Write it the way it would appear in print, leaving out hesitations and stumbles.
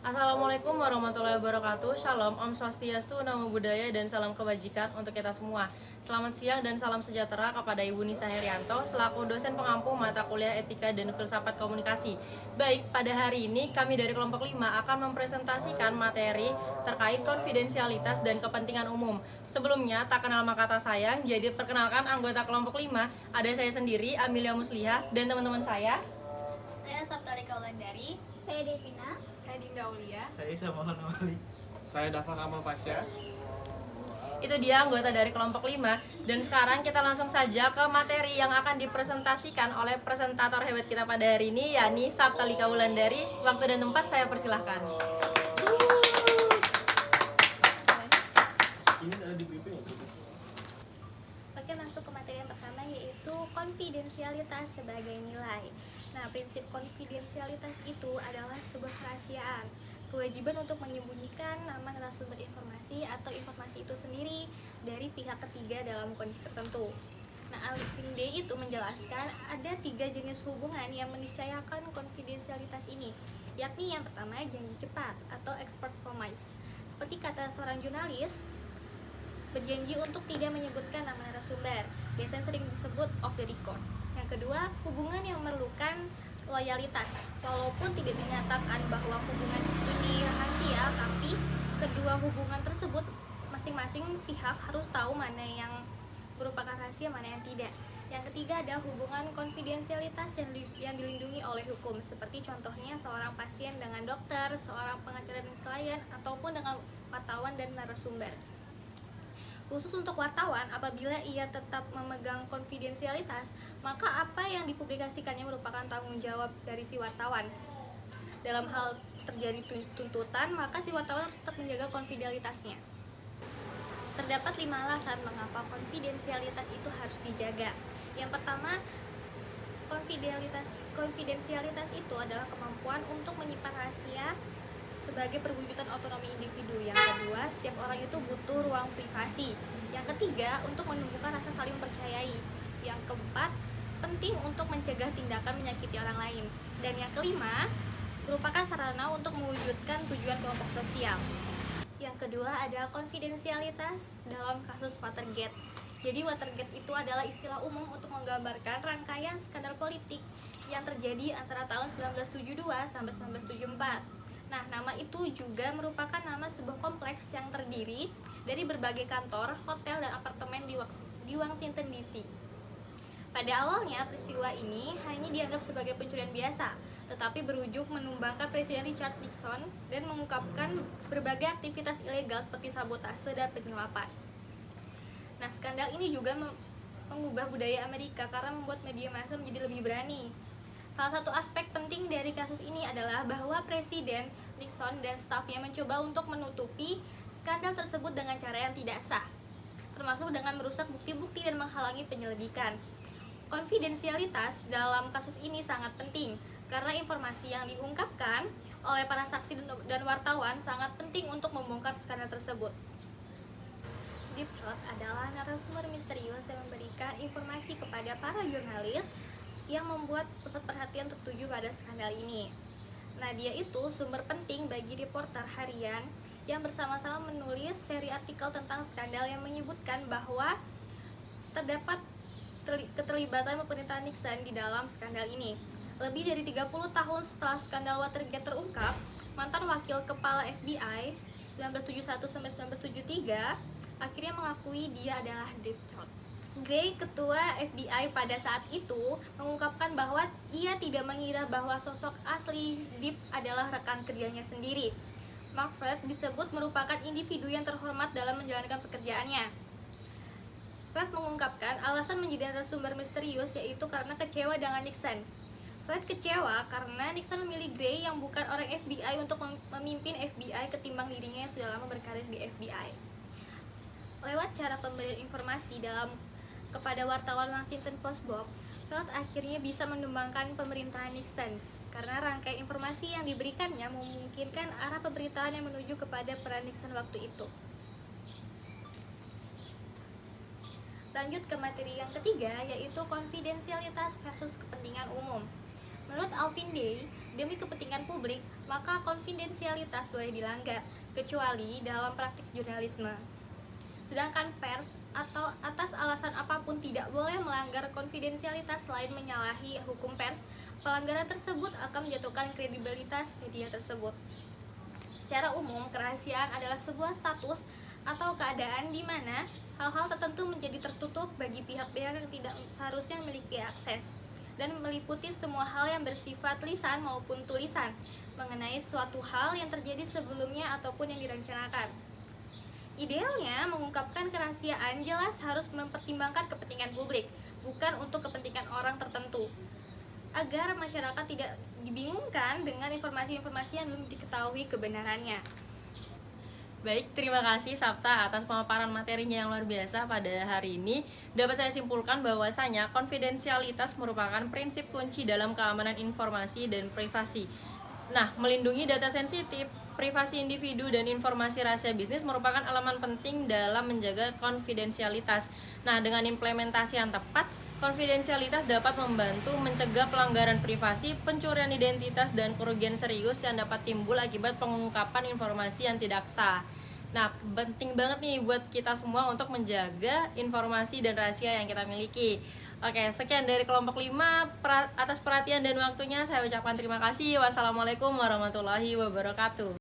Assalamualaikum warahmatullahi wabarakatuh. Shalom, Om Swastiastu, Namo Buddhaya, dan salam kebajikan untuk kita semua. Selamat siang dan salam sejahtera kepada Ibu Nisa Herianto selaku dosen pengampu mata kuliah Etika dan Filsafat Komunikasi. Baik, pada hari ini kami dari kelompok 5 akan mempresentasikan materi terkait konfidensialitas dan kepentingan umum. Sebelumnya, tak kenal maka tak sayang, jadi perkenalkan anggota kelompok 5, ada saya sendiri, Amelia Musliha, dan teman-teman saya. Saya Saptari Kaulandari. Saya Devina. Saya Dinda Aulia. Saya Isamahan Wali. Saya Dafa Kamal Pasha. Itu dia anggota dari kelompok 5. Dan sekarang kita langsung saja ke materi yang akan dipresentasikan oleh presentator hebat kita pada hari ini, yakni Saptali Kaulandari. Waktu dan tempat saya persilahkan. Ini ada di BP ya? Oke, masuk ke materi yang pertama, yaitu konfidensialitas sebagai nilai. Nah, prinsip konfidensialitas itu adalah sebuah kerahasiaan, kewajiban untuk menyembunyikan nama narasumber informasi atau informasi itu sendiri dari pihak ketiga dalam kondisi tertentu. Nah, Alvin Day itu menjelaskan ada 3 jenis hubungan yang meniscayakan konfidensialitas ini, yakni yang pertama janji cepat atau expert promise. Seperti kata seorang jurnalis, berjanji untuk tidak menyebutkan nama narasumber, biasanya sering disebut off the record. Yang kedua, hubungan yang memerlukan loyalitas, walaupun tidak dinyatakan bahwa hubungan ini rahasia, tapi kedua hubungan tersebut masing-masing pihak harus tahu mana yang merupakan rahasia, mana yang tidak. Yang ketiga ada hubungan konfidensialitas yang dilindungi oleh hukum, seperti contohnya seorang pasien dengan dokter, seorang pengacara dan klien, ataupun dengan wartawan dan narasumber. Khusus untuk wartawan, apabila ia tetap memegang konfidensialitas, maka apa yang dipublikasikannya merupakan tanggung jawab dari si wartawan. Dalam hal terjadi tuntutan, maka si wartawan harus tetap menjaga konfidensialitasnya. Terdapat 5 alasan mengapa konfidensialitas itu harus dijaga. Yang pertama, konfidensialitas itu adalah kemampuan untuk menyimpan rahasia sebagai perwujudan otonomi individu. Yang kedua, setiap orang itu butuh ruang privasi. Yang ketiga, untuk menumbuhkan rasa saling percayai. Yang keempat, penting untuk mencegah tindakan menyakiti orang lain. Dan yang kelima, merupakan sarana untuk mewujudkan tujuan kelompok sosial. Yang kedua ada konfidensialitas dalam kasus Watergate. Jadi Watergate itu adalah istilah umum untuk menggambarkan rangkaian skandal politik yang terjadi antara tahun 1972 sampai 1974. Nah, nama itu juga merupakan nama sebuah kompleks yang terdiri dari berbagai kantor, hotel, dan apartemen di Washington DC. Pada awalnya, peristiwa ini hanya dianggap sebagai pencurian biasa, tetapi berujung menumbangkan Presiden Richard Nixon dan mengungkapkan berbagai aktivitas ilegal seperti sabotase dan penyuapan. Nah, skandal ini juga mengubah budaya Amerika karena membuat media massa menjadi lebih berani. Salah satu aspek penting dari kasus ini adalah bahwa Presiden Nixon dan stafnya mencoba untuk menutupi skandal tersebut dengan cara yang tidak sah, termasuk dengan merusak bukti-bukti dan menghalangi penyelidikan. Konfidensialitas dalam kasus ini sangat penting karena informasi yang diungkapkan oleh para saksi dan wartawan sangat penting untuk membongkar skandal tersebut. Deep Throat adalah narasumber misterius yang memberikan informasi kepada para jurnalis yang membuat pusat perhatian tertuju pada skandal ini. Nah, dia itu sumber penting bagi reporter harian yang bersama-sama menulis seri artikel tentang skandal yang menyebutkan bahwa terdapat keterlibatan pemerintahan Nixon di dalam skandal ini. Lebih dari 30 tahun setelah skandal Watergate terungkap, mantan wakil kepala FBI 1971-1973 akhirnya mengakui dia adalah Deep Throat. Gray, ketua FBI pada saat itu, mengungkapkan bahwa ia tidak mengira bahwa sosok asli Deep adalah rekan kerjanya sendiri. Mark Fred disebut merupakan individu yang terhormat dalam menjalankan pekerjaannya. Fred mengungkapkan alasan menjadi narasumber misterius yaitu karena kecewa dengan Nixon. Fred kecewa karena Nixon memilih Gray yang bukan orang FBI untuk memimpin FBI ketimbang dirinya yang sudah lama berkarir di FBI. Lewat cara pemberian informasi kepada wartawan Washington Post Bob, Feld akhirnya bisa menumbangkan pemerintahan Nixon karena rangkaian informasi yang diberikannya memungkinkan arah pemberitaan yang menuju kepada peran Nixon waktu itu. Lanjut ke materi yang ketiga, yaitu konfidensialitas versus kepentingan umum. Menurut Alvin Day, demi kepentingan publik, maka konfidensialitas boleh dilanggar, kecuali dalam praktik jurnalisme. Sedangkan pers atau atas alasan apapun tidak boleh melanggar konfidensialitas selain menyalahi hukum pers, pelanggaran tersebut akan menjatuhkan kredibilitas media tersebut. Secara umum, kerahasiaan adalah sebuah status atau keadaan di mana hal-hal tertentu menjadi tertutup bagi pihak-pihak yang tidak seharusnya memiliki akses, dan meliputi semua hal yang bersifat lisan maupun tulisan mengenai suatu hal yang terjadi sebelumnya ataupun yang direncanakan. Idealnya, mengungkapkan kerahasiaan jelas harus mempertimbangkan kepentingan publik, bukan untuk kepentingan orang tertentu, agar masyarakat tidak dibingungkan dengan informasi-informasi yang belum diketahui kebenarannya. Baik, terima kasih Sabta atas pemaparan materinya yang luar biasa pada hari ini. Dapat saya simpulkan bahwasanya konfidensialitas merupakan prinsip kunci dalam keamanan informasi dan privasi. Nah, melindungi data sensitif, privasi individu, dan informasi rahasia bisnis merupakan elemen penting dalam menjaga konfidensialitas. Nah, dengan implementasi yang tepat, konfidensialitas dapat membantu mencegah pelanggaran privasi, pencurian identitas, dan kerugian serius yang dapat timbul akibat pengungkapan informasi yang tidak sah. Nah, penting banget nih buat kita semua untuk menjaga informasi dan rahasia yang kita miliki. Oke, sekian dari kelompok 5. Atas perhatian dan waktunya saya ucapkan terima kasih. Wassalamualaikum warahmatullahi wabarakatuh.